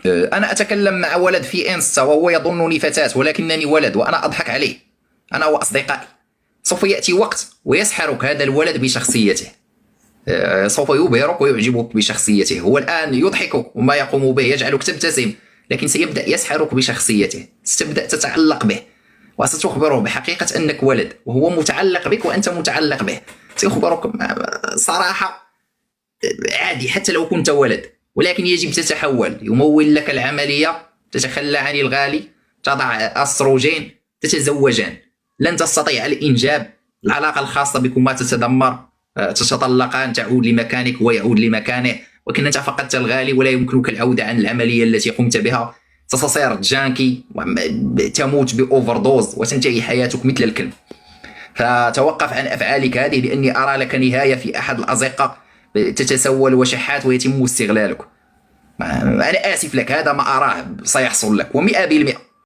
أنا أتكلم مع ولد في إنستا وهو يظنني فتاة ولكنني ولد وأنا أضحك عليه، أنا وأصدقائي. سوف يأتي وقت ويسحرك هذا الولد بشخصيته، سوف يبهرك ويعجبك بشخصيته. هو الآن يضحكك وما يقوم به يجعلك تبتسم، لكن سيبدأ يسحرك بشخصيته، ستبدأ تتعلق به وستخبره بحقيقة أنك ولد وهو متعلق بك وأنت متعلق به. سيخبرك صراحة عادي حتى لو كنت ولد، ولكن يجب تتحول. يمول لك العملية، تتخلى عن الغالي، تضع أستروجين، تتزوجان، لن تستطيع الإنجاب، العلاقة الخاصة بكما تتدمر، تتطلقان، تعود لمكانك ويعود لمكانه، وكن أنت فقدت الغالي ولا يمكنك العودة عن العملية التي قمت بها. ستصير جانكي، تموت بأوفردوز وتنتهي حياتك مثل الكلب. فتوقف عن أفعالك هذه، لأني أرى لك نهاية في أحد الأزقة، تتسول وشحات ويتم استغلالك. أنا آسف لك، هذا ما أراه سيحصل لك و100%.